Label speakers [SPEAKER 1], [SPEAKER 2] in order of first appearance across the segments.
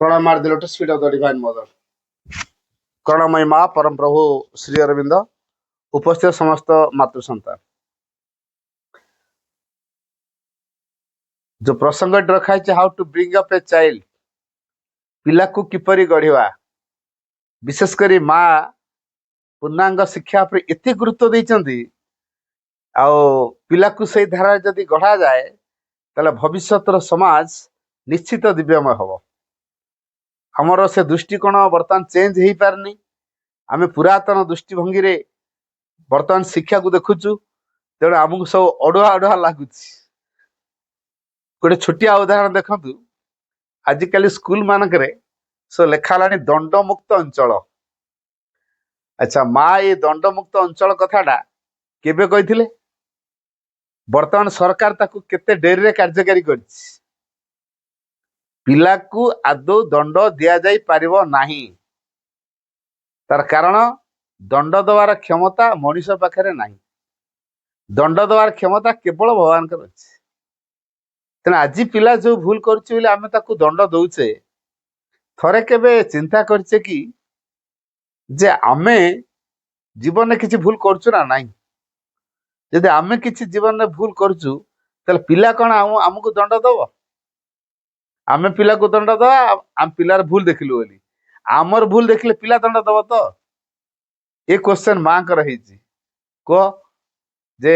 [SPEAKER 1] प्रणाम are the lotus feet of the divine mother. करुणामयी माँ परम प्रभु श्री अरविंद उपस्थित समस्त मातृ संतान जो प्रसंग रखा है how to bring up a child पिला को किपरि गढ़िवा विशेषकर माँ पूर्णांग शिक्षा पर एत गुरुत्व देइचंदी पिला को से धारा जदि गढ़ा जाए ताले भविष्यतर समाज निश्चित दिव्यमय हम। आमर से दृष्टिकोण बर्तमान चेंज हो पारनी। आम पुरातन दृष्टिभंगी रे बर्तमान शिक्षा को देखुचु तेणु आमको सब अड़ुआ अड़ुआ लगुच। गोटे छोटिया उदाहरण देखु आजिकल स्कूल मानक सब लेखाला दंडमुक्त अंचल। अच्छा माँ ये दंडमुक्त अंचल कथाटा केबे कही बर्तमान सरकार ताकू केते डेरी रे कार्यकारी करछि। पिला को आदौ दंड दिया जाई पारिबो नाही। तार कारण दंड देवार क्षमता मनुष पाखरे नाही। दंड देवार क्षमता केवल भगवान कर अछि। तेना आज पिला जो भूल करछि बोले आमे ताकू दंड दउछे थरे केबे चिंता करछे कि जे आमे जीवन में किसी भूल करछु ना नाही। यदि आमे किसी जीवन में भूल करछु तले पिला कौन आमको दंड दब। आमे पिला को दंड दवा आम पिलार भूल देखिलु बोली आमर भूल देखिले पिला दंड दब तो ये क्वेश्चन माँ कर कह जे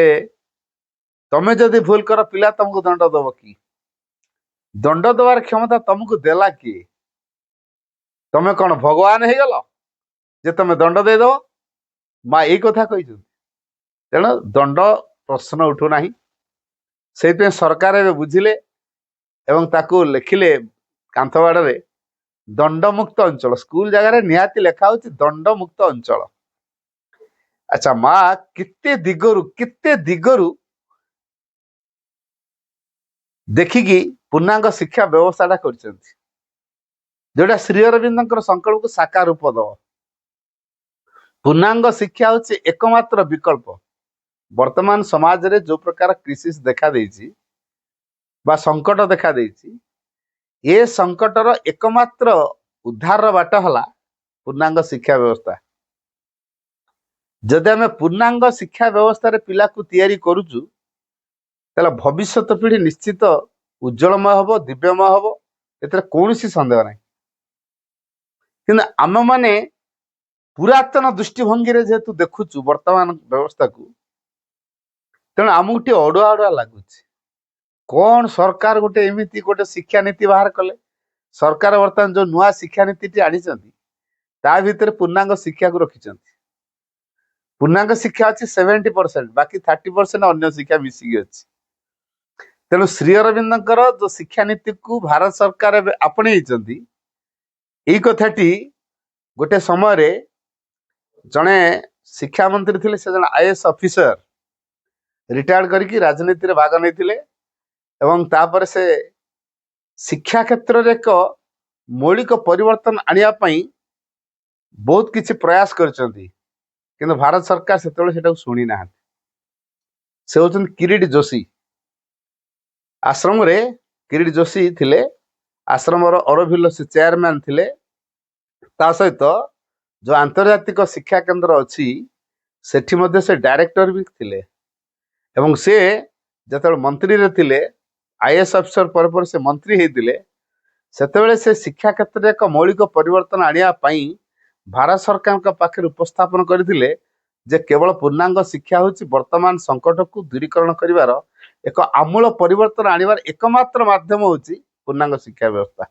[SPEAKER 1] तमे जदि भूल कर पिला तुमको दंड दब कि दंड देवार क्षमता तुमको देला किए? तमे कौन भगवान हो गल जे तमे दंड दे दब? माँ यही कथा कही तेणु दंड प्रश्न उठुना से सरकार ए बुझिले एवं ताकू लिखिले कांथबाड़ दंडमुक्त अंचल स्कूल जगह निहाती लेखा हो दंडमुक्त अंचल। अच्छा माँ केते दिगरु देखिकी पूर्णांग शिक्षा व्यवस्था जोटा श्री अरविंद संकल्प को साकार रूप दब। पूर्णांग शिक्षा हूँ एकमात्र विकल्प। वर्तमान समाज रे जो प्रकार क्राइसिस देखा देइछि बा संकट देखा देइछि ए संकटर एकमात्र उद्धार बाट हला पूर्णांग शिक्षा व्यवस्था। जदि आम पूर्णांग शिक्षा व्यवस्था रे पिला को तैयारी करूचु ताले भविष्यत पीढ़ी निश्चित उज्जवलमय हम दिव्यमय हम एतर कौनसी संदेह नहीं। किंतु आम माने पुरातन दृष्टिभंगी रे जेतु देखुचु वर्तमान व्यवस्था को तेणु आमको टे अड़ुआ अड़ुआ लगुच। कौन सरकार गोटे एमती गोटे शिक्षा नीति बाहर कले सरकार वर्तमान जो नुआ शिक्षा नीति टी आनी ता भीतर पूर्णांग शिक्षा को रखी। पूर्णांग शिक्षा अच्छी 70% बाकी 30% अन्य शिक्षा मिसिकी अच्छी। तेणु श्री अरविंद जो शिक्षा नीति को भारत सरकार आपणे यही कथाटी गोटे समय रे जड़े शिक्षा मंत्री थे से जन आईएएस ऑफिसर रिटायर्ड करके राजनीति रे भाग नहीं एवं तापर से शिक्षा क्षेत्र रे एक मौलिक परिवर्तन आनिया पई बहुत किछि प्रयास करचंती किंतु भारत सरकार से शुणी ना। से होचंत किरीट जोशी। आश्रम रे किरीट जोशी थिले आश्रम अरोभिल से चेयरमैन थिले। ता सहित जो आंतर्जातिक शिक्षा केंद्र अच्छी सेठी मध्य से डायरेक्टर भी थिले एवं से जतबे मंत्री रे थिले आईएएस ऑफिसर पर से मंत्री होते सेतेबेले से शिक्षा क्षेत्र में एक मौलिक परिवर्तन आनिया पई भारत सरकार का पाखे उपस्थापन करथिले जे केवल पूर्णांग शिक्षा होची वर्तमान संकट को दूरीकरण करिवार एक आमूल परिवर्तन आनिवार एकमात्र माध्यम होची पूर्णांग शिक्षा व्यवस्था।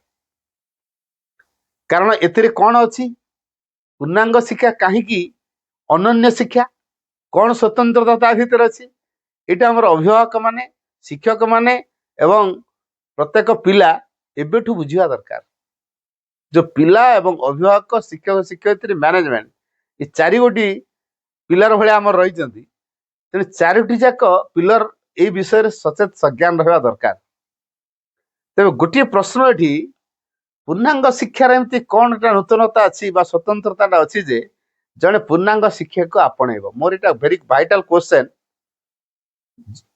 [SPEAKER 1] कारण एथिरे कौन अच्छी पूर्णांग शिक्षा कहीं अनन्य शिक्षा कौन स्वतंत्रता भीतर अच्छी यहाँ आम अभिभावक माने शिक्षक माने एवं प्रत्येक पिला एबेठू बुझिया दरकार। जो पिला एवं अभिभावक शिक्षक शिक्षयित्री मैनेजमेंट ये चारि गोटी पिलर भाया आम रही तेणु चारोटी जाक पिलर ये विषय सचेत सज्ञान रहा दरकार। तेज गोटे प्रश्न ये पूर्णांग शिक्षार एमती कौन नूतनता अच्छी स्वतंत्रता अच्छी जे जड़े पूर्णांग शिक्षा को आपणेब। मोर इटा वेरी वाइटल क्वेश्चन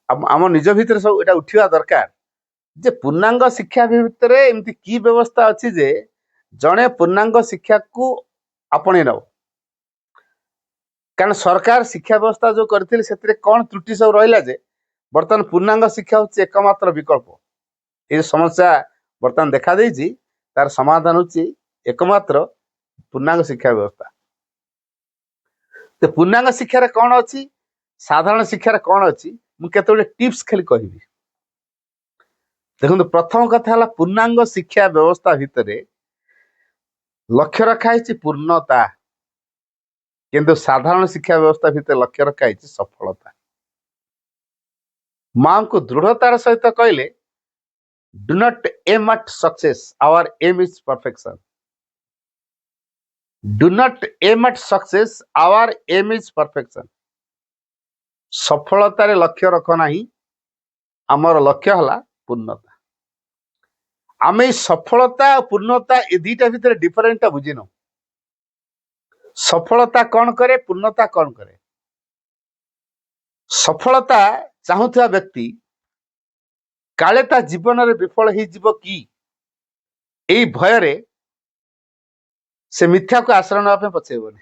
[SPEAKER 1] आम निज भितर सब इटा उठा दरकार जे पूर्णांग शिक्षा भितर एमती की व्यवस्था अच्छी जे जड़े पूर्णांग शिक्षा को आपणे नब कारण सरकार शिक्षा व्यवस्था जो करथिले सेतिरे कौन त्रुटि सब रहिला जे बर्तमान पूर्णांग शिक्षा होची एकमात्र विकल्प ये समस्या बर्तमान देखा देछि तार समाधान होची एकमात्र पूर्णांग शिक्षा व्यवस्था तो पूर्णांग शिक्षा रे कौन अछि साधारण शिक्षा रे कौन अछि मु केतोले टिप्स खाली कहबी देखो प्रथम कथा हला पूर्णांग शिक्षा व्यवस्था भितरे लक्ष्य रखा है पूर्णता किंतु साधारण शिक्षा व्यवस्था भितर लक्ष्य रखा है सफलता मां को दृढ़तार सहित कहले do not aim at success our aim is perfection do not aim at success our aim is perfection सफलतार लक्ष्य रख नहीं आमर लक्ष्य हला पूर्णता आम सफलता और पूर्णता ये दुईटा भितर डिफरेंट बुझिन सफलता कौन करे पूर्णता कौन करे सफलता चाहूवा व्यक्ति काले ता जीवन रे विफल हो कि यही भय से मिथ्या को आश्रय नापे पछेबनी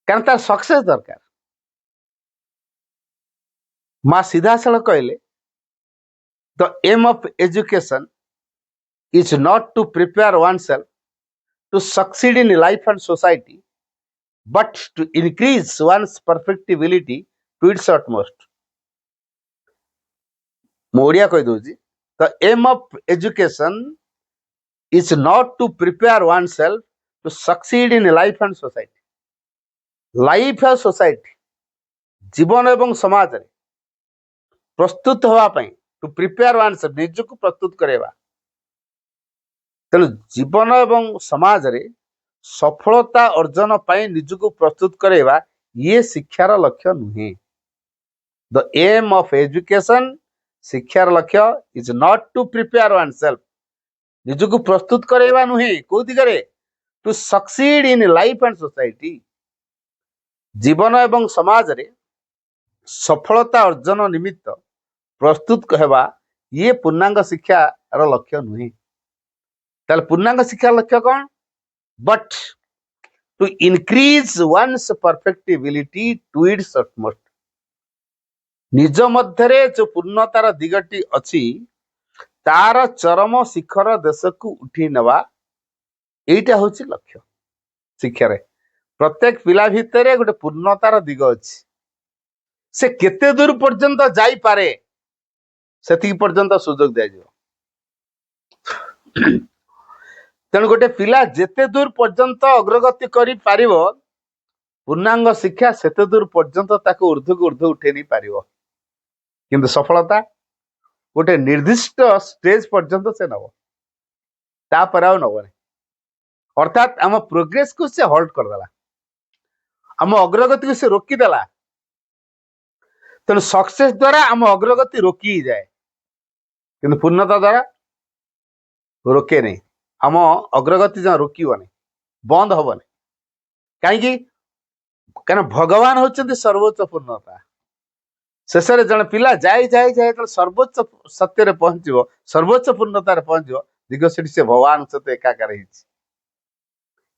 [SPEAKER 1] कारण तार सक्सेस दरकार माँ सीधा साल कहले the aim of education is not to prepare oneself to succeed in life and society but to increase one's perfectibility to its utmost. मोड़िया कह दूजी the aim of education is not to prepare oneself to succeed in life and society. Life and society जीवन एवं समाज रे प्रस्तुत होवा पई to prepare oneself निज को प्रस्तुत करेवा तेणु जीवन एवं समाज रे सफलता अर्जन पाई निज को प्रस्तुत करेवा ये शिक्षार लक्ष्य नुहे द एम ऑफ एजुकेशन शिक्षार लक्ष्य is not to prepare oneself निज को प्रस्तुत करेवा नुहे को दिगरे to succeed in life and society जीवन एवं समाज रे सफलता अर्जन निमित्त प्रस्तुत कहवा ये पूर्णांग शिक्षार लक्ष्य नुहे ताले पूर्णांग शिक्षार लक्ष्य कौन but to increase one's perfectibility to its utmost निज मध्यरे जो पूर्णतार दिगटी अछि तार चरम शिखर देश को उठी नवा एटा होची लक्ष्य शिक्षा रे प्रत्येक पिला भितरे गोटे पूर्णतार दिग अछि से केते दूर पर्यंत जाई पारे सेति पर्यंत सुযোগ दिया जिवो तेणु गोटे पिला जेते दूर पर्यंत अग्रगति करि पारिबो पूर्णांग शिक्षा सेते दूर पर्यंत ताको ऊर्ध्व को ऊर्ध्व उठे नहीं पारिबो किंतु सफलता गोटे निर्दिष्ट स्टेज पर्यंत से नबो ता पर आउ नबो अर्थात आम प्रोग्रेस को से होल्ड कर देला आम अग्रगति को से रोकी देला तेणु सक्सेस द्वारा आम अग्रगति रोकी जाए किंतु पूर्णता द्वारा रोके नहीं आम अग्रगति जहाँ रोकनी बंद हेनी कहीं भगवान होचंती सर्वोच्च पूर्णता शेष में जन पिला जाए जाए जाए सर्वोच्च सत्य रे पहुंचो सर्वोच्च पूर्णतार पहुंचो दिग से भगवान सहित एकाकार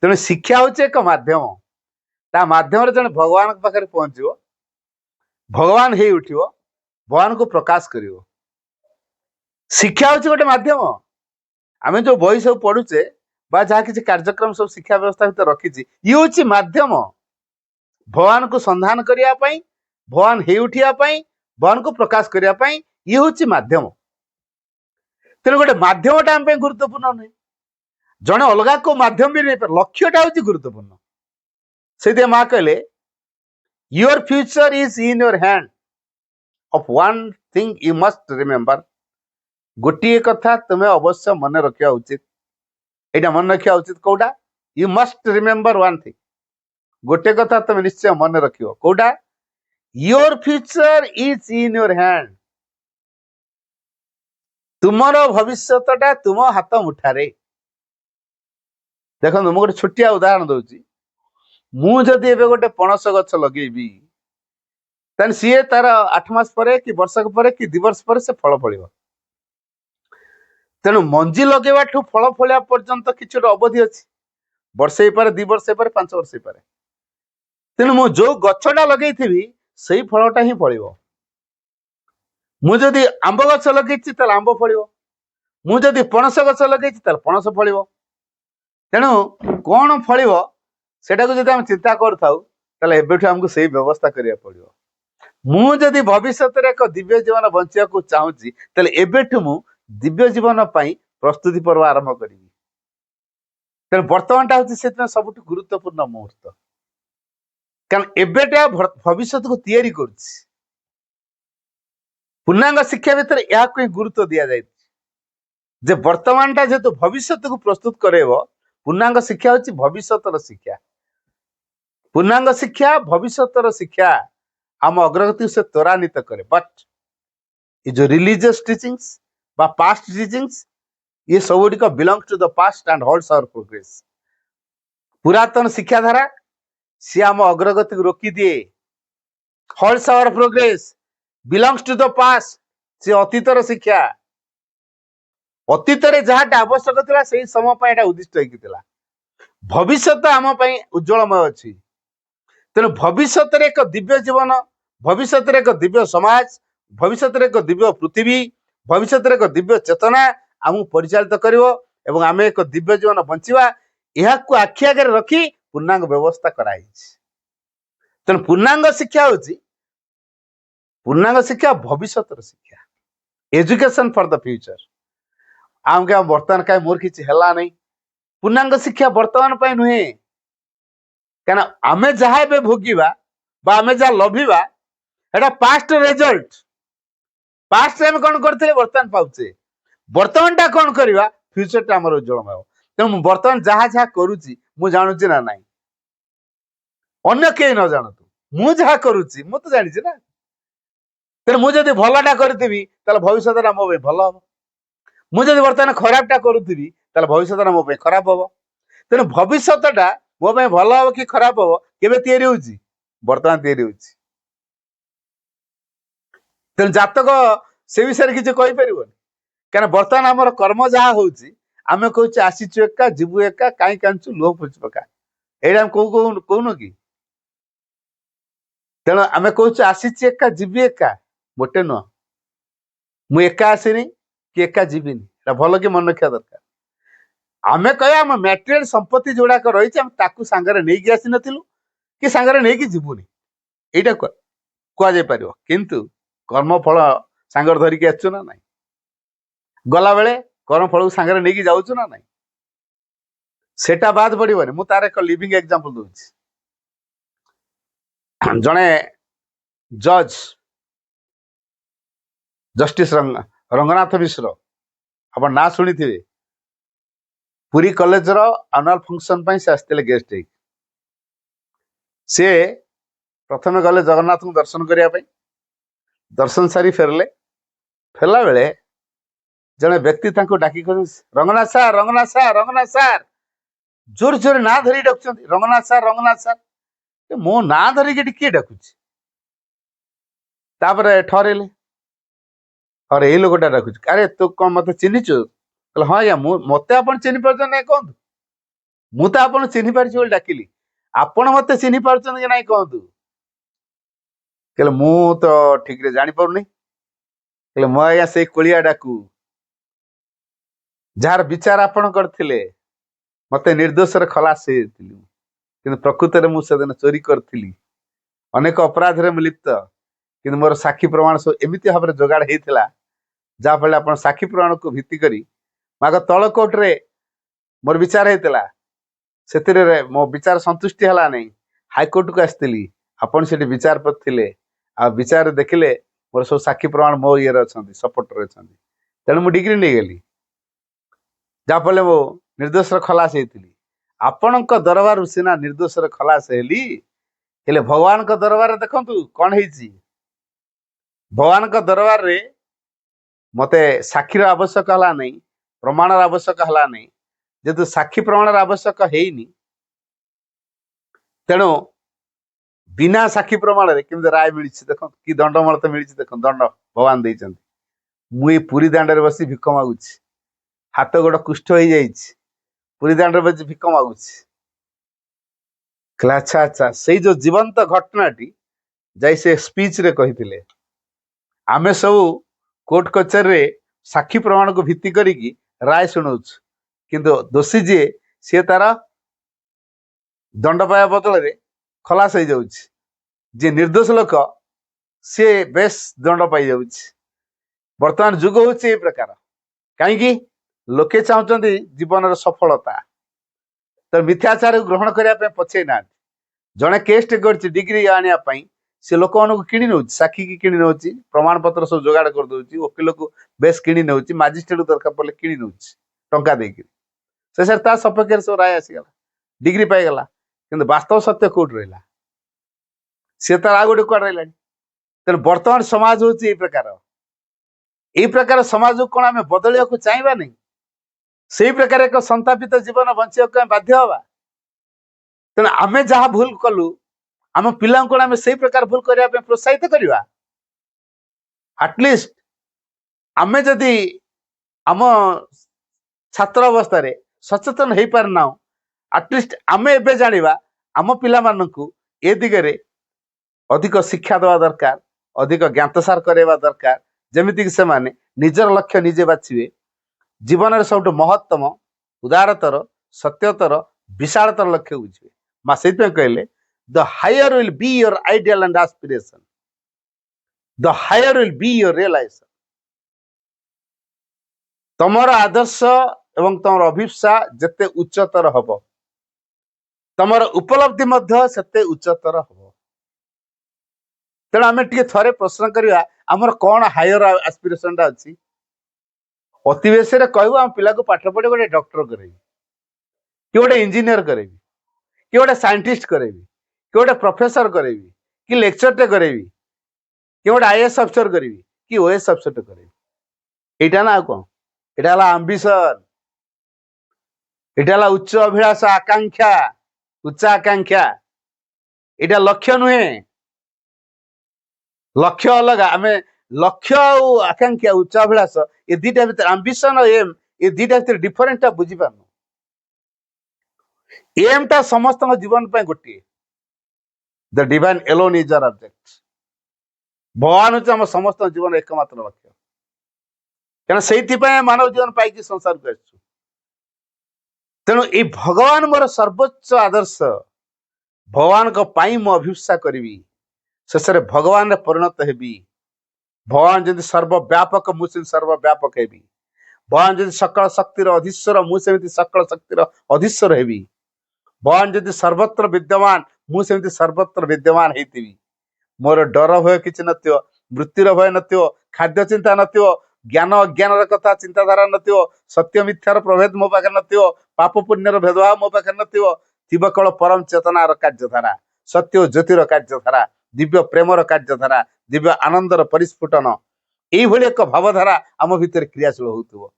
[SPEAKER 1] तेणु शिक्षा हूँ एक माध्यम ता माध्यम जन भगवान पाखे पहुंचो भगवान हो उठो भगवान को प्रकाश कर शिक्षा हूँ गोटे माध्यम आमे जो बही सब पढ़ुचे बा जहाँ किसी कार्यक्रम सब शिक्षा व्यवस्था भीतर रखी ये हूँ माध्यम भगवान को संधान करने भगवान हो उठा भगवान को प्रकाश करने ये हूँ माध्यम तेणु गोटे माध्यमटा आम गुरुत्वपूर्ण नुहे जड़े अलग को माध्यम भी नहीं पारे लक्ष्यटा हूँ गुरुत्वपूर्ण से माँ कहले your future is in your hand of one thing you must remember गोटे कथा तुम्हें अवश्य मन रखा उचित यहाँ मन रखा उचित कौटा you must remember one thing गोटे कथा तुम निश्चय मन रख कौटा your future is in your hand तुमर भविष्यटा तुम हाथ मुठारे देखो मुझे गोटे छोटिया उदाहरण दूसरी मुझे एवं गोटे पणस गछ लगेबी सी तार 8 मास पर कि वर्षक पर कि 2 वर्ष पर से फल फल तेणु मंजी लगेवा फल फलिया पर्यंत किसी गोटे अवधि अच्छी वर्षे पारे 2 वर्ष पारे 5 वर्ष पारे तेणु मु जो गछटा लगे से फलटा ही फल मुझे आंब गछ लगे आंब फल मुझे पणस गछ लगे पणस फल तेणु कौन फल सेटा को जब चिंता करूँ आमको से व्यवस्था करिया पड़ो मुझे भविष्य एक दिव्य जीवन बंचा चाहूँगी एबेठू मु दिव्य जीवन प्रस्तुति पर्व आरंभ करी तेणु बर्तमान टा हूँ सब गुरुत्वपूर्ण मुहूर्त कारण एबेटा भविष्य को तैयारी कर पूर्णांग शिक्षा भितर यह गुरुत्व दि जाए जे वर्तमान टा जेहेतु भविष्य को प्रस्तुत करेब पूर्णांग शिक्षा हूँ भविष्यर शिक्षा पूर्णांग शिक्षा भविष्यर शिक्षा आम अग्रगति से त्वरान्वित करे बट ये जो रिलीजियस टीचिंग्स बा पास्ट टीचिंग्स ये सब गुड़िक belongs to the past and holds our progress पुरातन शिक्षा धारा सी आम अग्रगति को रोकी दिए holds our progress belongs to the past सी अतीतर शिक्षा अतीत जहाँ आवश्यक था से समय उद्दिष्ट होता भविष्य आम उज्जवलमय अच्छी तेणु भविष्य एक दिव्य जीवन भविष्य एक दिव्य समाज भविष्य एक दिव्य पृथ्वी भविष्य एक दिव्य चेतना आमको परिचालित कर आम एक दिव्य जीवन बंचा यह आखि आगे रखी पूर्णांग व्यवस्था कराई तेणु पूर्णांग शिक्षा भविष्य शिक्षा एजुकेशन फॉर द फ्यूचर आम क्या बर्तमान कहीं मोर किसी है नहीं पूर्णांग शिक्षा बर्तमान पर नुहे क्या आम जहाँ भोगवा आम जहाँ लभिबा एटा पास्ट रिजल्ट पास्ट आम कौन करते बर्तमान पाचे बर्तमान टा कौन करवा फ्यूचर टा आम उज्जवलमय तेणु बर्तमान जहाँ जहाँ करुच्ची मु जानुची ना नाई अन्य कहीं न जानतु मु जहाँ करुच्ची मु तो जानी ना तेणु मुझे भलटा करी भविष्य मो भल हम मुझे बर्तमान खराबटा करुवी भविष्य मो खराब हम तेणु भविष्यटा मो भल हम कि खराब हम केबे तैयारी होउची बर्तमान तैयारी होउची तेणु जातक से विषय किसी कहीपर क्या बर्तमान आम कर्म जहाँ होउची आम कहूँ आसीचु एका जीवु एका कहीं कांचु लुह पोछि पका ये कहून कि तेणु आम कहूँ आसीची एका जीवी एका गोटे नुह मु एका आसनी कि एका जीविनी भल कि मन रखा दरकार आम कह आम मटेरियल संपत्ति जोड़ाक रही सांगे नहीं आसी नथिलु कि सांगे नहीं जीवुनी यहाँ कहुपर किंतु कर्मफल सांगर धरिकी आसु ना ना गला बेले कर्मफल को सांगे नहीं जाऊँ ना ना सेटा बाद पड़ोनी मु तार एक लिविंग एग्जांपल दूची जड़े जज जस्टिस रंगनाथ मिश्र आप ना शुणी थे पुरी कॉलेज रो एनुअल फंक्शन से आसते गेस्ट सी प्रथम गले जगन्नाथ को दर्शन करने दर्शन सारी फेरले फेरला बेले जड़े व्यक्ति डाक रंगनाथ सार रंगनाथ सार रंगनाथ सार जोर जोर ना धरी डाक रंगनाथ सार मो ना धरिकी किए डाकुची ठहरेले और ये लोकटा डाकुची अरे तू कौन मत चिन्हीचु हाँ या मत आप चिन्ह पार्छ ना कहतु मु तो आप चिन्ह पार्छ डाकिली आपण मत चिन्ह पार्छ कि ना कहतु कहले मु तो ठीक रे जानी पारुनी कहले मु आया से कोलिया डाकू जार विचार आपण करथिले मते निर्दोष खलास किंतु प्रकृत में मुझे चोरी करी अनेक अपराध में लिप्त कि मोर साक्षी प्रमाण सब एमती भाव में जोगाड़ होता जहाँफल आप साक्षी प्रमाण को भित्ति करी माग तल कोर्ट रे मोर विचार होता से मो विचार संतुष्टि है नहीं हाईकोर्ट को आसती आपन से विचारपति थे आ विचार देखिले मोर सब साक्षी प्रमाण मो ये अच्छा सपोर्टर अच्छा तेणु मुझे डिग्री नहीं गली जहाँफल मो निर्दोष खलास होती आपण दरबार सीना निर्दोष खलास हेली हेले भगवान का दरबार देखंतु कौन है भगवान का दरबार रे मते साक्षी आवश्यक है नहीं प्रमाण आवश्यक है नहीं जेतु साक्षी प्रमाण आवश्यक है तेणु बिना साक्षी प्रमाण केमती राय मिली देख कि दंड मत मिली देख दंड भगवान देते मुई पुरी दांड बसी भिख मागुची हाथ गोड़ कुष्ठ हो जाइछि पुरी दांड बजे भिक मागुछि कहला अच्छा अच्छा सेई जो जीवंत घटनाटी जाई से स्पीच रे कहिथिले आमे सब कोर्ट कचेरी रे साक्षी प्रमाण को भित्ति करिकी राय शुणुछु किंतु दोषी जी सी तार दंड पाया बदल रे खलास हो जाउछि जे निर्दोष लोक सी बेस दंड पाई जाउछि वर्तमान जुग होछि ए प्रकार कहीं लोके चाहते जीवन सफलता तो मिथ्याचार ग्रहण करने पछे ना जड़े केस कर डिग्री आने से लोक मान कि नौ साक्षी की किणी नौ प्रमाण पत्र सब जोगाड़ कर दौर वकिल को बेस कि नौ मजिस्ट्रेट दरकार पड़े कि नौ टा से सपक्ष सब राय आसीगला डिग्री पाईगला कि वास्तव सत्य कौट रहा सी तार आ गोटे कौन रहा तेना बर्तमान समाज हूँ यही प्रकार समाज को कौन आम बदलिया को चाहिए नहीं से प्रकार एक संतापित जीवन बंचा बाध्य हवा तेना आम जहाँ भूल कलु आम पिला को आम से प्रकार भूल करने प्रोत्साहित करवा आटलिस्ट आम जदि आम छात्र अवस्था सचेतन हो पारना आटलिस्ट आम एबे जानिबा आम पिला मानकु ए दिगरे अधिक शिक्षा देवा दरकार अधिक ज्ञातसार करवा दरकार जमिति से माने निजर लक्ष्य निजे बाछिबे जीवन सब महत्तम उदारतर सत्यतर विशालतर लक्ष्य बुझे माँ से कहले the higher will be your ideal and aspiration the higher will be your realisation तमर आदर्श एवं तमर अभिप्सा जते उच्चतर हब तमर उपलब्धि मध्य सेते उच्चतर हब तेणु आम टे थे प्रश्न करवा आमर कौन हायर एस्पिरेशन अच्छी अति बेस कहू आम पिला को पाठ पढ़े गोटे डॉक्टर करेबी कि गोटे इंजीनियर करेबी कि गोटे साइंटिस्ट करेबी कि गोटे प्रोफेसर करेबी कि लेक्चर टे करेबी कि गोटे आईएएस अफसर करेबी कि ओएस अफसर टे करेबी एटा ना कौन एटा आंबिशन एटा उच्च अभिलाष आकांक्षा उच्च आकांक्षा एटा लक्ष्य नुहे लक्ष्य अलग आम लक्ष्य और आकांक्षा उच्च अभिलाष ये दीटा भर आंबिशन और एम ये दीटा भर डिफरेंट बुझी पार एम टा समस्त जीवन पे गोटे the divine alone is our object भगवान हूँ आम समस्त जीवन एकमात्र लक्ष्य क्या से मानव जीवन पाई संसार को आसु तेणु ये भगवान मोर सर्वोच्च आदर्श भगवान को पाई मु अभिप्सा करी शेष भगवान रे परिणत हेबी भगवान जदि सर्वव्यापक मुझे सर्वव्यापक हेबी भगवान जदि सकल शक्तिर अधीश्वर मुझे सकल शक्तिर अधीश्वर हेबी भगवान जदि सर्वत्र विद्यमान मुझे सर्वत्र विद्यमान होती मोर डर भय कि नथियो मृत्युर भय नथियो खाद्य चिंता नथियो ज्ञान अज्ञान कथा चिंताधारा नथियो सत्य मिथ्यार प्रभेद मो पाखे नथियो पाप पुण्यर भेदभाव मो पाखे नथियो थिब कल परम चेतनार कार्यधारा सत्य ज्योतिर कार्यधारा दिव्य प्रेमर कार्यधारा दिव्य आनंदर परिस्फुटन यही एक भावधारा आम भितर क्रियाशील होउथबो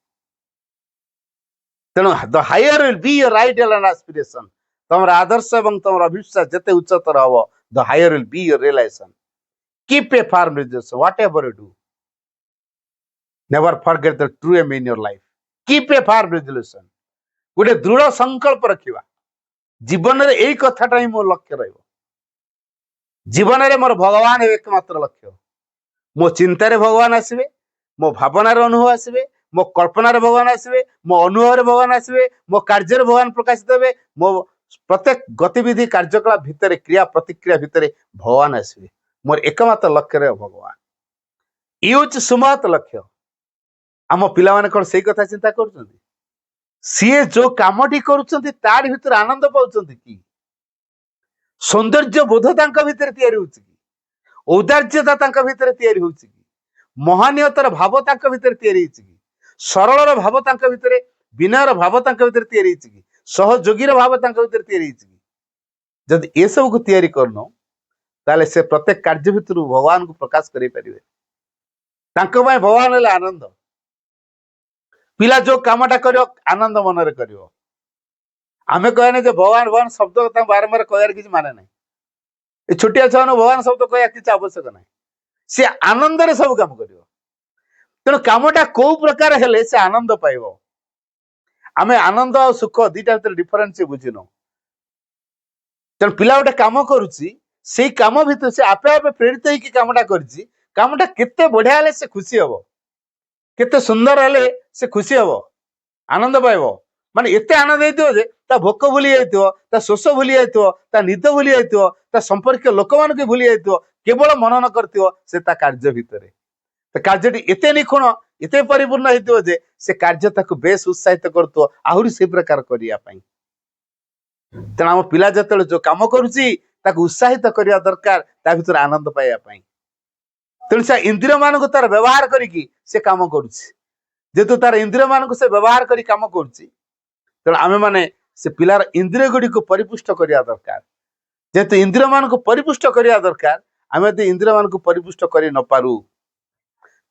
[SPEAKER 1] तेणु the higher will be your ideal and aspiration तमर आदर्श एवं तमर अभिप्सा जते उच्चतर हबो the higher will be your realization keep a firm resolution whatever you do never forget the true aim in your life keep a firm resolution गोटे दृढ़ संकल्प रखिबा जीवन रे एई कथाटा ही मोर लक्ष्य रहइबो जीवन रे मोर भगवान एकमात्र लक्ष्य मो चिंतार भगवान आसबे मो भावनार अनुभव आसबे मो कल्पनार भगवान आसबे मो अनुभव भगवान आसबे मो कार्य भगवान प्रकाशित हेबे मो प्रत्येक गतिविधि कार्यकलाप भितर क्रिया प्रतिक्रिया भितर भगवान आसबे मोर एकमात्र लक्ष्य रहे भगवान यूज सुमहत लक्ष्य आम पिला माने कौन से कथा चिंता कर सीए जो कामटी करुछंती तार भितर आनंद पाउछंती कि सौंदर्य बोध तांका भितर तैयारी होउछि कि औदार्यता तांका भितर तैयारी होउछि कि महानीयतार भाव तांका भितर तैयारी होइछि कि सरलर भाव तांका भितर विनयर भाव तांका भितर तैयारी होइछि कि सहयोगीर भाव तांका भितर तैयारी होइछि कि जदि ए सब को तैयारी करनो ताले से प्रत्येक कार्य भितर भगवान को प्रकाश करि परिबे तांका भाई भगवान हेले आनंद पिला जो कामटा करियो आनंद मनरे करियो आमे कहने जे भगवान भगवान शब्द बारंबार कहर किसी माने ना छोटिया छुआ भगवान शब्द कह किसी आवश्यक ना सी आनंद रे सब काम करियो तेणु कामटा कौ प्रकार हेले से आनंद पाइबो आम आनंद और सुख दुईटा भर डिफरेन्स बुझीन तेणु पिला गोटे कम करुच्ची कम भर से आपे आपे प्रेरित होगी कमटा करमटा केते बढ़िया हेले से खुशी हम केते सुंदर हेले से खुशी हम आनंद पाइब माने एते आनंद होइतिबो जे ता भोक भूली जाइतिबो ता शोष भूली जाइतिबो ता निद भूली जाइतिबो ता संपर्क लोक मान के भूली जाइतिबो केवल मनन करतिबो से ता कार्य भितरे तो कार्यटी एते निखुण एते परिपूर्ण होइतिबो जे से कार्य ताकू बेस उत्साहित करतिबो आहुरी से प्रकार करिया पई तेणु आम पिला जतले जो काम करुची ताकू उत्साहित करिया दरकार ता भितर आनंद पाइया पई तेणु से इंद्रिय मान को तार व्यवहार करिकी से काम करुची जेतु तार इंद्रिय मान को से व्यवहार करी काम करुची तेणु आमे माने से पिलार इंद्रिय गुडी को परिपुष्ट करिया दरकार जेतु इंद्रिय मान को परिपुष्ट करिया दरकार आमे यदि इंद्रिय मान को परिपुष्ट करि न पारू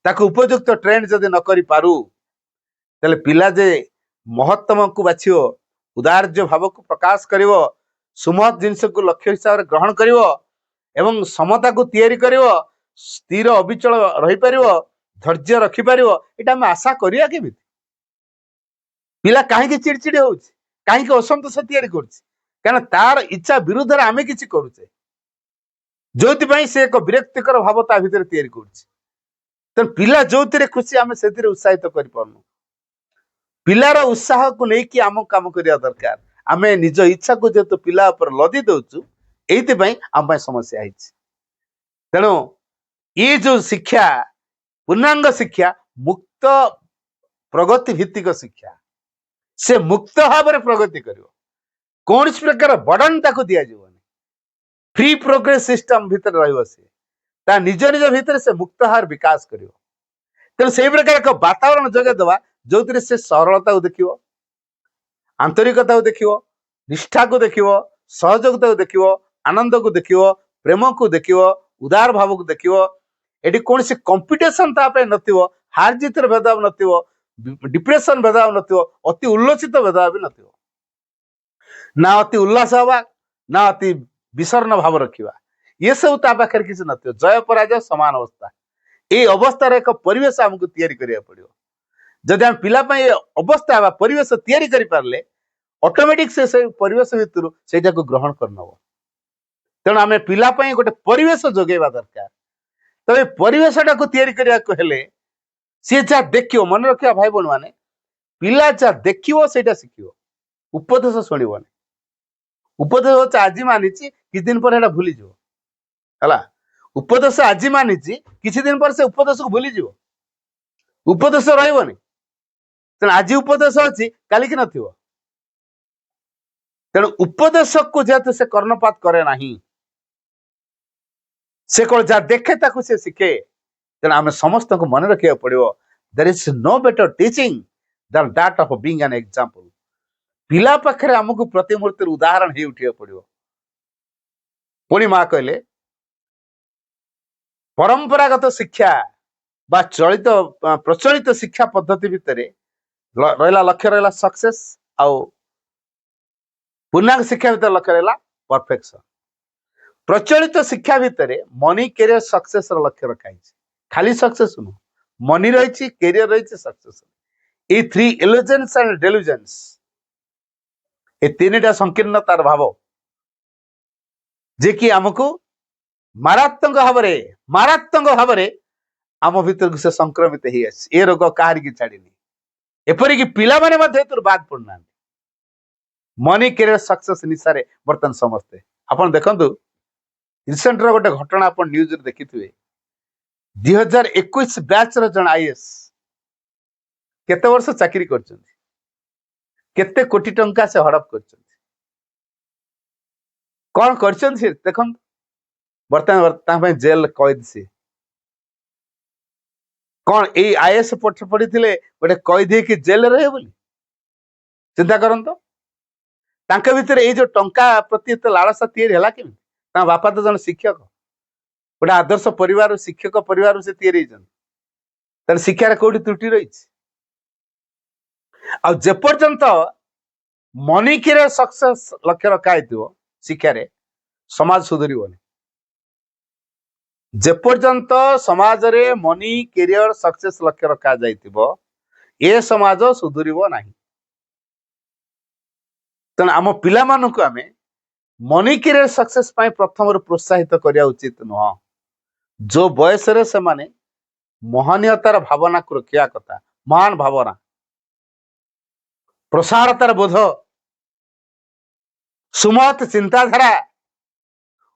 [SPEAKER 1] ताकू उपयुक्त ट्रेंड जदि न करि पारू तले पिला जे महत्तम को बाछियो उदार्य भाव को प्रकाश करिवो सुमहत जिनस को लक्ष्य हिसाब से ग्रहण करिवो एवं समता को तैयारी करिवो स्थिर अविचल रही पारिवो धैर्य रखी पारिवो एटा हम आशा करिया केमिति पिला काहे चिड़चिड़ी होउछि काहे असंतोष तैयारी करछि कारण तार इच्छा विरुद्ध रे आमे किछि करूछे जोति पई से एक विरक्तिकर भाव ता भितर तैयारी करछि त पिला जोतिरे खुशी आमे सेतिरे उत्साहित करि पारनु पिलार उत्साह को लेकिन आम काम करिया दरकार आमे निज इच्छा को जेतु पिला ऊपर लदी दउछु एइते पई आम पई समस्या आइछि तेणु ये जो शिक्षा पूर्णांग शिक्षा मुक्त प्रगति भित्तिक शिक्षा से मुक्त भाव में प्रगति करिवो कौन प्रकार बर्डन ताको दिया जीवनी फ्री प्रोग्रेस सिस्टम भीतर रहिबो से ता निज निज भीतर से मुक्त भाव विकास करिवो तेणु से प्रकार एक वातावरण जगे दवा जो से सरलता को देखिवो आंतरिकता को देखिवो निष्ठा को देखिवो सहयोगिता को देखिवो आनंद को देखिवो प्रेम को देखिवो उदार भाव को देखिवो एटी कौन से कंपटीशन ता पे नथिवो हार जीत रे भेदभाव नथिवो डिप्रेशन भेदभाव नथिवो अति उल्लसित भेदभाव भी नथिवो ना अति उल्लास हवा ना अति विसर्ण भाव रखिवा ये सब ता पाखर किछ नथिवो जय पराजय समान अवस्था ए अवस्था रे एक परिवेश हमकु तैयारी करिया पड़ियो जदि हम पिला पई अवस्था बा परिवेश तैयारी करि पारले ऑटोमेटिक से परिवेश भितरु सेटा को ग्रहण करनबो तेणु आमे पिला पई गोटे परिवेश जोगेबा दरकार तबे परिवेशटा को तैयारी करिया को हेले सी जा देखियो मन रखिया भाई बहन माने पिला जा देखियो सेटा शिखियो उपदेश सुनिबो उपदेश आज मानिची कि दिन पर हेटा भूली जो हला उपदेश आज मानिची किछि दिन पर से उपदेश को भूली जो उपदेश रहइबोनी तेणु आज उपदेश अच्छी काली की नथिबो तेणु उपदेश को जेतु से कर्णपात करे नाही से कोल जा देखे ताकू से शिखे तेणु आम समस्त को मन रखिया पड़िबो there is no better teaching than that of being an example पिला पाखरे हमकु प्रतिमूर्ति उदाहरण हे उठिया पड़िबो पुणी मां कहले परंपरागत शिक्षा बा चलित प्रचलित शिक्षा पद्धति भितर रहा लक्ष्य रहा सक्सेस आउ पूर्णांग शिक्षा भितर लक्ष्य रहा परफेक्शन प्रचलित शिक्षा भितर मनी कैरियर सक्सेस लक्ष्य रखा खाली सक्सेस नु मनी रही कैरियर रही सक्सेस ये थ्री इल्यूजन्स एंड डेल्यूजन्स ये तीनटा संकीर्णतार भाव जे कि हमको मारात्मक भाव आम भीतर से संक्रमित ही ए रोग कहार की छाड़नी एपरिक पिला माने बाद पड़ना मनी कैरियर सक्सेस निशारे बर्तमान समस्ते आपन देखंतु रिसेंट रो गोटे घटना आपन न्यूज रे देखिथिबे 2021 बैच रो जन आईएएस केते वर्ष चाकरी करछन्ती केते कोटी टंका से हड़प करछन्ती कोन करछन्ती देखन बर्तमान जेल कैद से कौन ए आईएएस पढ़ी थिले गोटे कैदी कि जेल रहे बोली चिंता करंतो तांके भितर ए जो टंका प्रति एते लालसा तैयारी हला कि ता बापा तो जन शिक्षक गोटे आदर्श परिवार शिक्षक परिवार से तैयारी होइछन तर शिक्षा रे कोठी त्रुटि रही आ जे पर्यंत मनी कैरियर सक्सेस लक्ष्य रखा हेतिबो शिक्षा रे समाज सुधरिबोनी जे पर्यंत समाज रे मनी कैरियर सक्सेस लक्ष्य रखा जाइतिबो ए समाज सुधरिबो नाही तेणु आम पिलामानंकु आमे मनी कैरियर सक्सेस प्रथम प्रोत्साहित करिया उचित नुह। जो बयस रे से माने महनीयतार भावना को रखिया कथा, महान भावना, प्रसारतार बोध, सुमत चिंताधारा,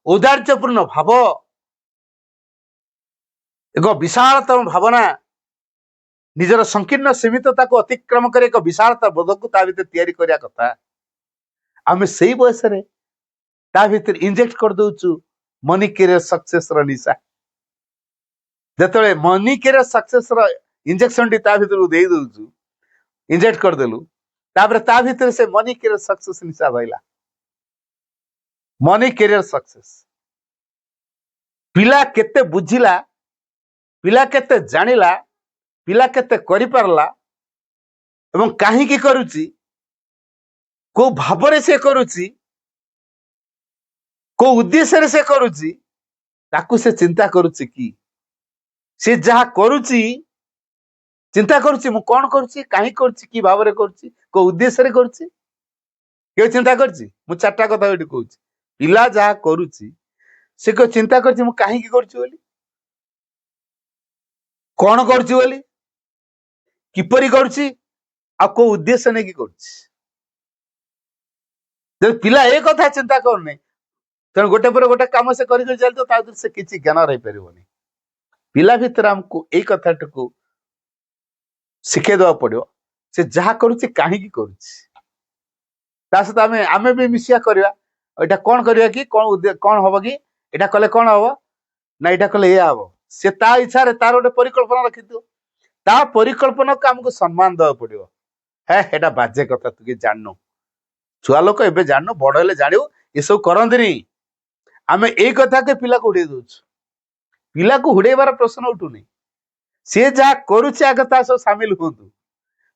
[SPEAKER 1] औदार्यपूर्ण भाव, एक विशालतम भावना, निजर संकीर्ण सीमितता को अतिक्रम कर एक विशालता बोध को ता भीतर तैयारी करिया कथा। आमे सही बयस रे ता भीतर इंजेक्ट कर दउचु मनी कैरियर सक्सेस रो निशा। जेतले मनी कैरियर सक्सेस रो इंजेक्शन टी ता भीतर दे दउचु, इंजेक्ट कर देलु, तापर ता भीतर से मनी कैरियर सक्सेस निशा भइला। मनी कैरियर सक्सेस पिला केते बुझिला, पिला केते जानिला, पिला केते करि पारला एवं काहे की करूची, को भाबरे से करूची, को उद्देश्य से करूची, ताकू से चिंता करूची की से जहा करूची चिंता करूची मु कोन करूची, काहे करूची, की भाबरे करूची, को उद्देश्य रे करूची, के चिंता करूची। मु चारटा कथा एठी कहूची। पिला जहा करूची से को चिंता करूची मु काहे की करूची बोली, कोन करूची बोली, किपरि करूची, आ को उद्देश्य ने की करूची। जब पिला ए कथा चिंता करने तेणु गोटे पर गोटे काम से करी चलते ता से किसी ज्ञान रही पारिबनी। पिला भीतर हमको ए कथाट को शिखे देवा पड़ो, से जहा करूची काहे की करूची, ता सहित आमे आमे भी मिसिया करबा। एटा कोन करबा कि कोन होबो कि एटा कले कोन होबो ना, एटा कले ए हबो, से ता इच्छा रे तार गोटे परिकल्पना रखि दियो। ता परिकल्पना को हमको सम्मान देवा पड़ो। है एटा बाजे कथा तू कि जाननो, छुआ लोक एबे जाननो, बड़ हेले जानियो ए सब करंदिनी। आमे ए कथा के पिला को उड़े दोछ, पिला को हुड़ेबार प्रश्न उठुनी। से जहा करूची आगे ता सब शामिल हुंतु,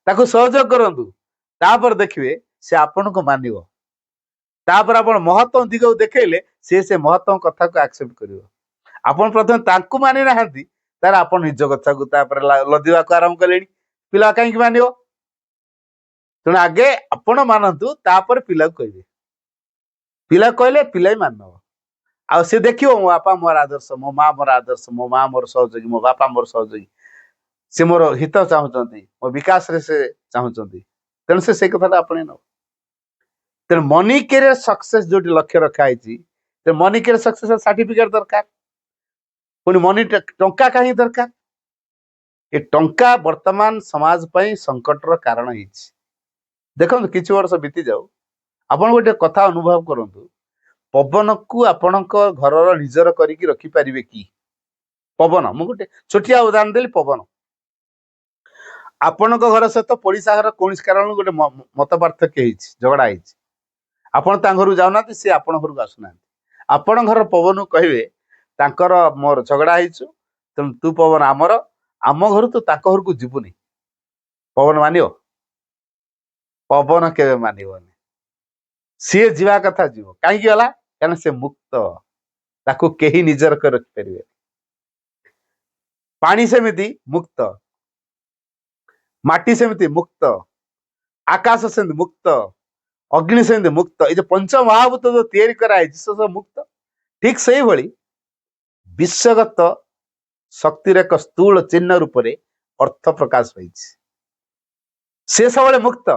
[SPEAKER 1] ताको सहयोग करंतु, तापर देखिए से आपन को मानियो, तापर आपण महत्व दिगो देखेले से महत्व कथा को एक्सेप्ट करियो। आपण प्रथम तांकु मानि नाहंती, तार आपण निज कथा को तापर लदिवा को आरंभ कलेनी, पिला काहे की मानियो। तेणु आगे आपण मानतु, तापर पिला को कहिबे, पिला कहले पिला ही मानव। आ से देखियो मो बापा मोर आदर्श, मो माँ मोर आदर्श, मो माँ मोर सहयोगी, मो बापा मोर सहयोगी, से मोर हित चाहूचंती, मो विकास रे से चाहूचंती, तेणु से कथा आपणे न। तेणु मनी कैरियर सक्सेस जो लक्ष्य रखा है, मनी कैरियर सक्सेस सर्टिफिकेट दरकार, पुणी मनी टंका कहीं दरकार। ये टंका वर्तमान समाज पई संकट रो कारण हिच। देखो किछ वर्ष बीती जाऊ, आपण गोटे कथा अनुभव करंतु, पवन को आपणक घर निजर करिकी रखी पारिबे कि। पवन मु गोटे छोटिया उदाहरण देली। पवन आपणक घर सहित पड़िशा घर कौन कारण गोटे मत पार्थक्य होइछि, झगड़ा होइछि, आपण ता घर जाउना, से आपण घर को आसुना, आपण घर पवन कहबे तांकर मोर झगड़ा होइछु, तेणु तू पवन आमर, आम घर तू तांक घर को जीवुनी। पवन मानियो, पवन केबे मानिबोनी। सी जीवा कथा जीव, कहीं गला कारण से मुक्त, ताको केही निजर कर रखि परिबे। पानी सेमिति मुक्त, माटी सेमिति मुक्त, आकाश सेमिति मुक्त, अग्नि सेमिति मुक्त। ये पंच महाभूत जो तैयारी कराई सब मुक्त। ठीक से भली विश्वगत शक्तिर एक स्थूल चिन्ह रूप में अर्थ प्रकाश होइछि, से सब मुक्त।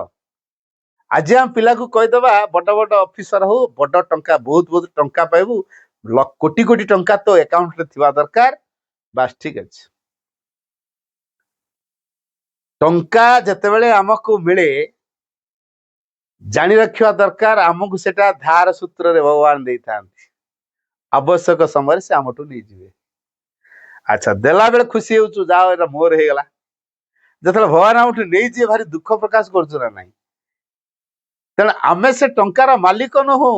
[SPEAKER 1] आज हम पिला को कहीदबा बड़ बड़ ऑफिसर हो, बड़ टंका, बहुत बहुत टंका पाइबू, कोटी कोटी टंका तो अकाउंट रे थिबा दरकार, बास ठीक अच्छे। टंका जेतेबेले आमको मिले जानी रखिया दरकार, आमको सेटा धार सूत्र रे भगवान दे थांती, आवश्यक समय से आमठू नहीं जीवे। अच्छा देला बेले खुशी होचु, जाओ एटा मोर हे गला, जेतेबेले भगवान आमठू नहीं जीवे भारी दुख प्रकाश करछु ना नहीं। तेणु आमे से टंकार मालिक न हो।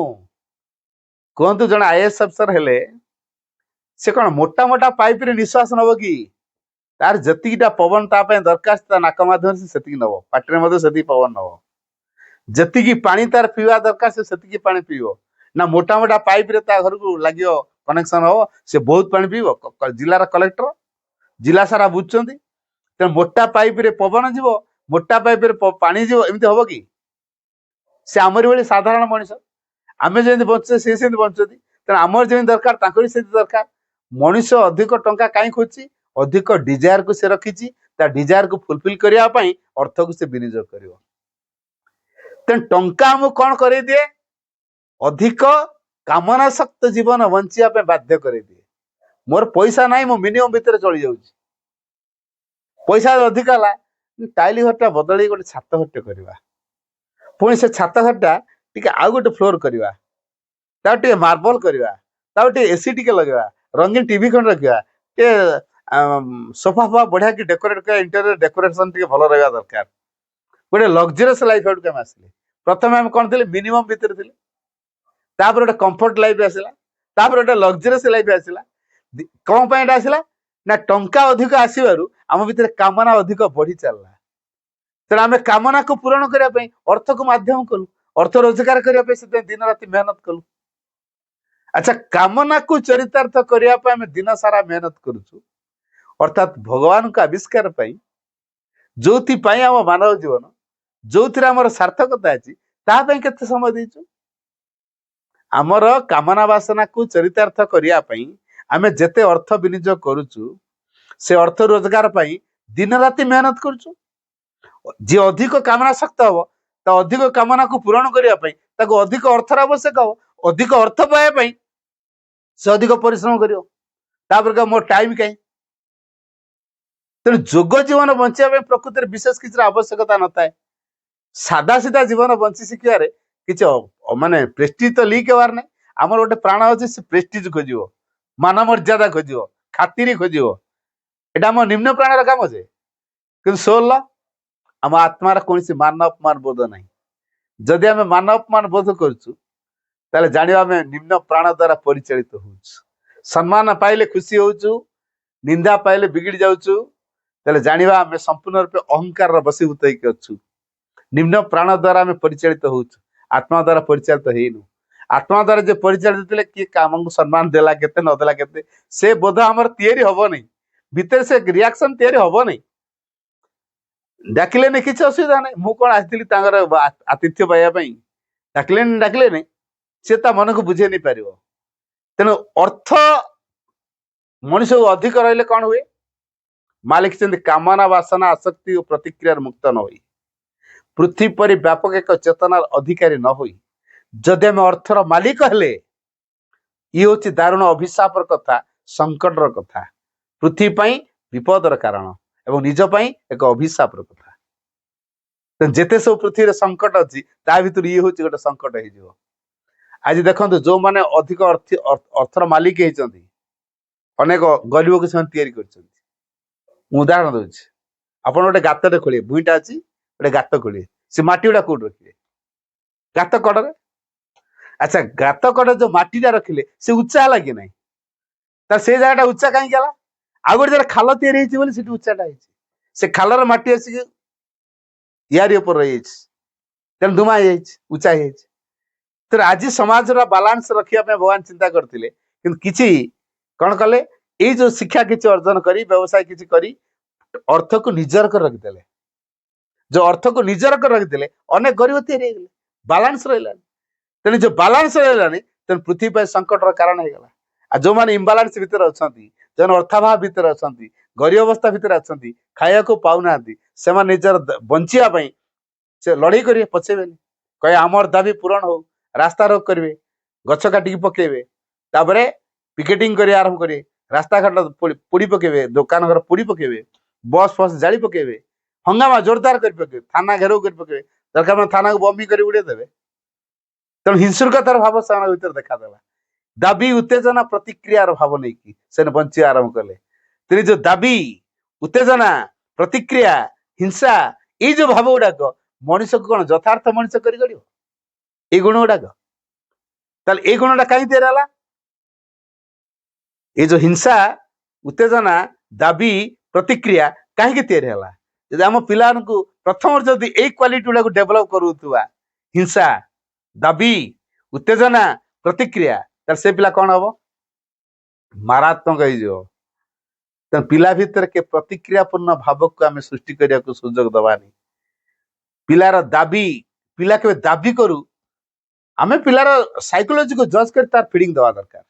[SPEAKER 1] कहतु जन आईएएस अफसर हेले, से कौन मोटा मोटा पाइप रे निश्वास नब कि, तार जतिटा पवन तापे दरकार नाक माध्यम से सेतिकी नब, पाटरे मध्य सेतिकी पवन नब, जतिकी पानी तार पीवा दरकार से सेतिकी पानी पीव ना। मोटा मोटा पाइप रे ता घर को लागियो कनेक्शन हो, से बहुत पानी पीव। जिलार कलेक्टर जिला सारा बुझुचंती, तेणु मोटा पाइप रे पवन जीव, मोटा पाइप रे पानी जीव, एमती हबो कि। से आमरी भली साधारण मनीष आम जमी बଞ୍ଚुचे सी सेमती बଞ୍ଚुती तेणु आमर जमी दरकार तांकर से दरकार मनीष अधिक टंका कहीं खोजी अधिक डिजायर को से रखी डिजायर को फुलफिल करने अर्थ को से विनियोग कर तेणु टंका आमको कौन कर दिए अधिक कामनाशक्त जीवन बंचापी बाध्य कर दिए मोर पैसा ना मो मिनिमम भितर चली जाऊँ पैसा अधिक है टाइल घरटा बदल गोटे छात घरटे करवा पुणी से छात घरटा टी आउ गोटे फ्लोर करवा टे मार्बल करवा टे एसी टी लगे रंगीन टीवी खंड रखा टे सोफा फा बढ़िया कि डेकोरेट कर इंटेरियर डेकोरेशन टी भल रहा दरकार गोटे लग्जरियस लाइफ आड़क आसले प्रथम आम कौन थे मिनिमम भितर थे गोटे कंफर्ट लाइफ आसला गोटे लग्जरियस लाइफ आसला कौन पाई आसला ना टंका अधिक आसबार आम भितर कामना अधिक बढ़ी चलला तेना आम कामना को पूरण करने अर्थ को माध्यम कलु अर्थ रोजगार करने से दिन राति मेहनत कलु अच्छा कामना को चरितार्थ करने आम दिन सारा मेहनत करुचु अर्थात भगवान को आविष्कार जो आम मानव जीवन जो आमर सार्थकता अच्छी के समय देचु आमर कामना वासना को चरितार्थ करने आम जेते अर्थ विनियोग करुचु से अर्थ रोजगार पाई दिन राति मेहनत करुचु जी अधिक कामना शक्त हम तो अधिक कामना को पूरण करने अधिक अर्थर आवश्यक हम अधिक अर्थ पाइबा से अधिक परिश्रम कर मोर टाइम कहीं तेणु जोग जीवन बचाई प्रकृति विशेष किसी आवश्यकता न थाए सादा सीधा जीवन बंची शिखार कि माने प्रेस्टीज तो लीक हबार ना आमर गोटे प्राण अच्छे से प्रेस्टीज खोज मान मर्यादा खोज खातिर खोज एटा आम निम्न प्राणर काम जे कि सोल आम आत्मार कौन मान अपमान बोध ना जदि आम मान अपमान बोध करें जाना आम निम्न प्राण द्वारा परिचालित हो सम्मान पाइले खुशी हो निंदा पाइले बिगिड़ जाऊँ जाना आम संपूर्ण रूप अहंकार बसीभूत होछु निम्न प्राण द्वारा आम परिचालित हो आत्मा द्वारा परिचालित होनु आत्मा द्वारा जो परिचालित थे किए आम को सम्मान देला केते नदेला केते से बोध आमर तैयारी हम नहीं भितर से रिएक्शन तैयारी हम नहीं डाकिले नहीं किसी असुविधा नहीं मु कौन आसती आतिथ्य पाइबापी डाकिले डाकिले नहीं सी मन को बुझे नहीं पार तेणु अर्थ मनुष्य को अधिक रही कौन हुए माँ लिखिं कामना वासना आसक्ति और प्रतिक्रिया मुक्त न हो पृथ्वी पर व्यापक एक चेतनार अधिकारी न हो जदि आम अर्थर मालिक हेले ये हूँ दारुण अभिशापर कथा संकटर कथा पृथ्वी विपदर कारण एवं निजपाई एक अभिशापर कथा जेते सब पृथ्वी संकट अच्छी ता भर ये हूँ गोटे संकट हो आज देखो जो मैंने अधिक अर्थर मालिक होती अनेक गरीब को से उदाहरण दूसरी आप गोटे गाते खोलिए भूईटा अच्छी गोटे गात खोलिए से मटी गुड़ा कौट रखिए गात कड़े अच्छा गात कड़े जो मटीटा रखिले से उच्चा है कि ना से जगह उच्चा कहीं गला आ गए जगह खाल या उच्चाटा से खालर मटी आसिक यार ऊपर रही तेना धूमा उच्चा तो आज समाज बालांस रखा भगवान चिंता करते कि कौन कले ये जो शिक्षा किसी अर्जन करी व्यवसाय किसी करी अर्थ को निजर कर रखिदे जो अर्थ को निजर कर रखिदे अनेक गरीब तैयारी बालांस रहा तेणु जो बालांस रहा तेणु पृथ्वी संकटर कारण होगा आ जो मैंने इम्बालांस भितर अच्छा जो अर्थाभाव भितर अच्छा गरीब अवस्था भितर अच्छा खाया को पाऊना से निजर बंचापी से लड़ाई करेंगे पछेबेनि कहे आमर दाबी पूरण हो रास्ता रोक करेंगे गछ काटिक पकेबे तापरे पिकेटिंग कर आरंभ करेंगे रास्ता घाट पोड़ी पकेबे दुकान घर पोड़ी पकेबे बस फस जाली पकेबे हंगामा जोरदार कर पकेबे थाना घेराव कर पकेबे दरकार थाना को बम्बी कर उड़े देवे तेणु हिंसुकतार भाव से भर देखादेला दाबी उत्तेजना प्रतिक्रियार भाव नहीं कि से बंचिया आरंभ कले तेरे जो दाबी उत्तेजना प्रतिक्रिया हिंसा ये जो भाव गुड़ाक मनीष को कौन यथार्थ मनीष कर गुण गुड़ाक ये गुणटा कहीं तैयार ये जो हिंसा उत्तेजना दाबी प्रतिक्रिया कहीं तैयारी आम पिला प्रथम जदि यही क्वालिटी गुड़ा डेभलप करुवा हिंसा दाबी उत्तेजना प्रतिक्रिया से पिला कौन हम मारात्मक हो पिला भितर के प्रतिक्रिया पूर्ण भाव को आम सृष्टि करने को सुजोग दबानी पिलार दाबी पिला के दाबी करू आमे पिलार साइकोलॉजी को जज कर तार फीडिंग दवा दरकार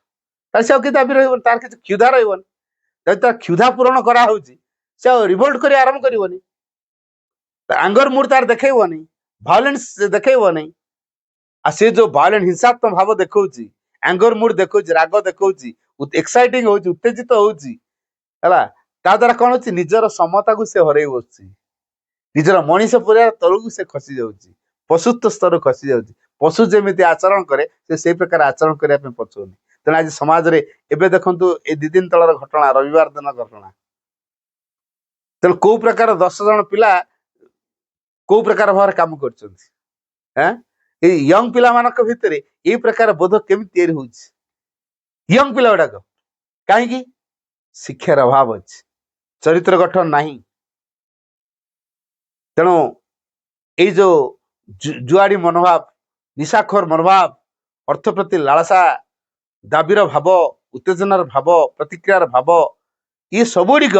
[SPEAKER 1] तार से कि दाबी रहबन तार कि क्षुधा रहबन तार क्षुधा पूरण करा होची से रिवोल्ट करी आरंभ करिवनी एंगर मूड तार देखैबनी वायलेंस देखैबनी आ से जो वायलेंट हिंसात्मक भाव देखौची एंगर मूड देखौची राग देखौची एक्साइटिंग होची उत्तेजित होची हला ता द्वारा कोन होची निजर समता को से हरै बसची निजर मनीष पूरा तलु से खसी जाउची पशुत्व स्तर खसी जाउची पशु जेमिति आचरण करे से प्रकार आचरण करिया पे पछोनी तेना आज समाज रे एबे देखंतु ए 2 दिन तळर घटना रविवार दिन घटना तेन को प्रकार 10 जन पिला को प्रकार भार काम करचंती हैं ए यंग पिला मानक भितरे ए प्रकार बोध केमि तयारी होची यंग पिला उडाक काहे की शिक्षार अभाव अछि चरित्र गठन नाही तेणु ये जो जुआड़ी मनोभाव निशाखोर मनोभाव अर्थ प्रति लालसा दाबीर भाव उत्तेजनार भाव प्रतिक्रियार भाव ये सबुड़िक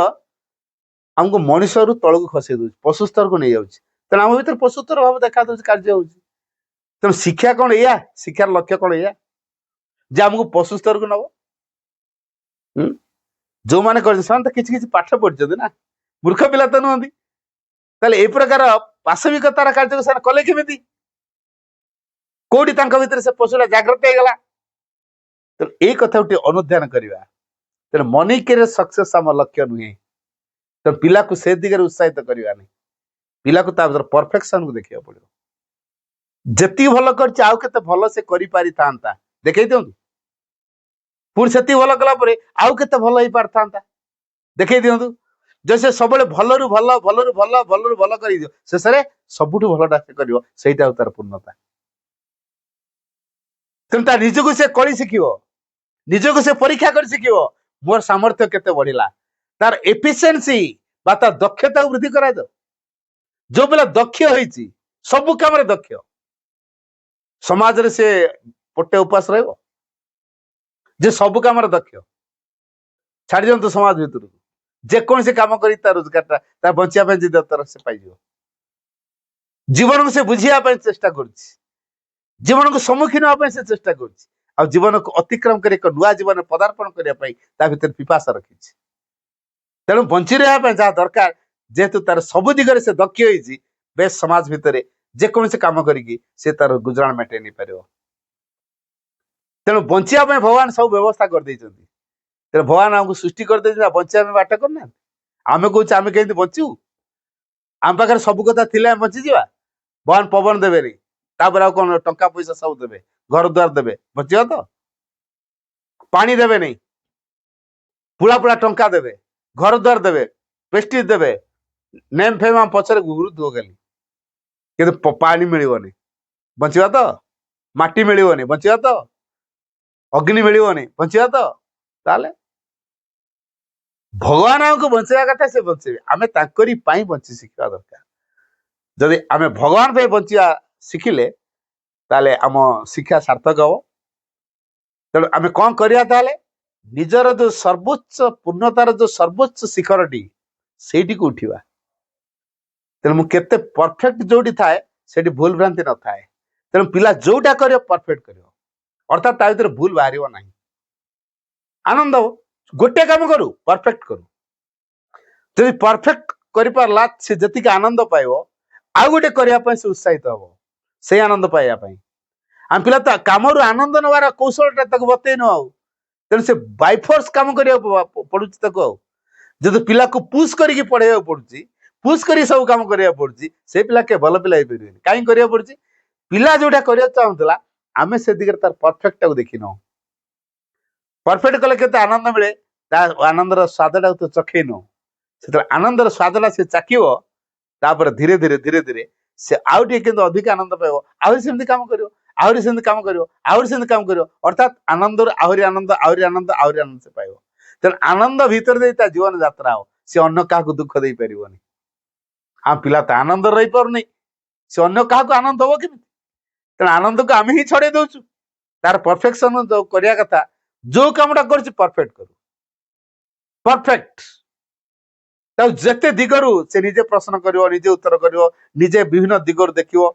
[SPEAKER 1] आमको मनीष रु तलू खसई दे पशु स्तर को नहीं जाऊँ तेना आम भर पशु स्तर भाव देखा दूसरी कार्य हो तेणु शिक्षा कौन या शिक्षार लक्ष्य कौन या जे आमको पशु स्तर को नब जो मैंने किसी पाठ पढ़ते ना मूर्ख पिला तो नुहति ताले ए प्रकार पाशविकतार कार्य को कले केमिति कोडी तांका भितर से पशुरा जागृत हो गला तो ए कथा उठी अनुध्यान करबा तेन मनी के सक्सेस आम लक्ष्य नुहे तो पिला को से दिगरे उत्साहित करबा नहीं पिला को ता परफेक्शन को देखिया पड़ो जति भल कर आउ केते भल से करि पारि थांता देखै दियंतु पुर सेति भल कला परे आउ केते भल होई पार थांता देखै दियंतु जैसे सब भल रु भल भल रु भल भल रु भल कर दियो शेष रे सबुठु भलटा से करिवो सेटा तार पूर्णता तेणु निजको से करी शिखिबो निजको से परीक्षा कर शिखिबो मोर सामर्थ्य केते बढ़िला तार एफिशिएंसी बा तार दक्षता वृद्धि करा दो जो बेला दक्ष होईची सब काम रे दक्ष समाज रे से पोटे उपास रहबो जे सब काम रे दक्ष छाड़ी दियंतु समाज भितर जे कौन से काम करी तार रोजगार ता बंचिया पे जिद तार से पाइजो जीवन को से बुझिया पे चेष्टा करछि जीवन को सम्मुखीन होगा से चेष्टा कर जीवन को अतिक्रम कर एक नुआ जीवन पदार्पण करने भीतर पिपाशा रखी तेणु बंची रहा जहाँ दरकार जेहेतु तार सब दिगरे से दक्ष होती बेस समाज भितर जेकोसी काम करी से तार गुजराण मेटे नहीं पार तेणु बंचिया भगवान सब व्यवस्था कर तेणु भगवान आमको सृष्टि कर बंचिया बाट करना आम कहे आम कमी बचू आम पाखे सब कथा थी बंची जा भगवान पवन देवे नहीं तापर आउ कौन टंका पैसा सब देवे घर द्वार देवे बचिया तो पानी देवे नहीं पुला पुला टंका देवे घर द्वार देवे प्रेस्टिज देवे नेम फेम आम पछरे गुरुत्व गली कि पानी मिलनी बचिया तो माटी मिलनी बचिया तो अग्नि मिलनी बचिया तो ताले भगवान आमको बचाइवा कथा से बचे आम ताकरी बची शिखा दरकार जदि आम भगवान पे बचिया शिखिले ताले आम शिक्षा सार्थक हम तेणु आम कौन करिया ताले निजर जो सर्वोच्च पूर्णतार जो सर्वोच्च शिखरटी सेठी को उठिवा तेणु मु केते परफेक्ट जोटी थाए सेठी भूल भ्रांति न थाए तेणु पिला जोटा करियो परफेक्ट करियो अर्थात ता भीतर भूल बाहरियो नाही आनंद हो गोटे काम करू परफेक्ट करू जदि परफेक्ट करि पारला से जतिक आनंद पाइबो आ गोटे करिया पय से उत्साहित हबो से आनंद पाइया पय आम पिला तो कामरू आनंद नवार कौशलटा तक बतई न आउ तेणु से बाय फोर्स काम करिया पड़ुछि तक आउ जदि पिला को पुश करके पढ़ाइया पड़ुछि पुश करी सब काम करिया पड़ुछि से पिला के भल पिला होइपरिबेनि काई करिया पड़ुछि पिला जोटा करिया चाहुतला आमे से दिगरे तार परफेक्ट को देखिनो परफेक्ट कले केते आनंद मिले ता आनंदर स्वादटा तो चखेनो से आनंदर स्वादटा से चाखिबो तापर धीरे धीरे धीरे धीरे से आउ टे किंतु अधिक आनंद पाइबो आहुरी सेमति काम करियो आहुरी सेमति काम करियो आहुरी सेमति काम करियो अर्थात आनंदर आहुरी आनंद आहुरी आनंद आहुरी आनंद से पाइबो तेन आनंद भीतर दे ता जीवन यात्रा हो से अन्य का दुख दे परिबोनी आ पिला त आनंद रही परनी से अन्य का आनंद हो केमि तेन आनंद को आम ही छड़े दउछु तार परफेक्शन जो करिया कथा जो कामटा करछि परफेक्ट करू परफेक्ट जते दिगरु से निजे प्रश्न करिवो निजे उत्तर करिवो निजे विभिन्न दिगरु देखिवो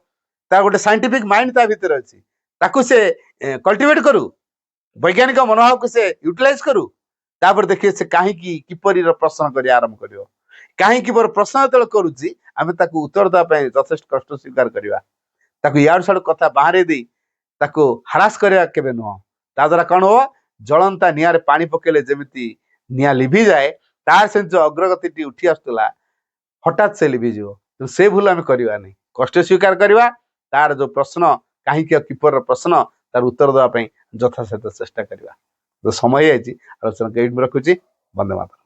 [SPEAKER 1] ता गोटे साइंटिफिक माइंड ता भीतर अच्छी ताकू से कल्टिवेट करू वैज्ञानिक मनोभाव को से यूटिलाइज करू तापर देखिए से कहीं किपरि प्रश्न कर आरंभ कर कहीं प्रश्न जो करुच्ची आम उत्तर देवाई यथेष कष्ट स्वीकार करवा यार साड़ू कथा बाहर दी हारास करवा के नुह ता द्वारा कौन हो जलंता निआरे पानी पकेले जमी निआ लिभि जाए तार से जो अग्रगति उठी आसला हठात से लिभिज तो से भूल आम करवा नहीं कष्ट स्वीकार करवा तार जो प्रश्न कहीं किपर प्रश्न तार उत्तर देवाई यथाशत चेष्टा करवा तो समय आलोचना रखुची। वंदे मातरम।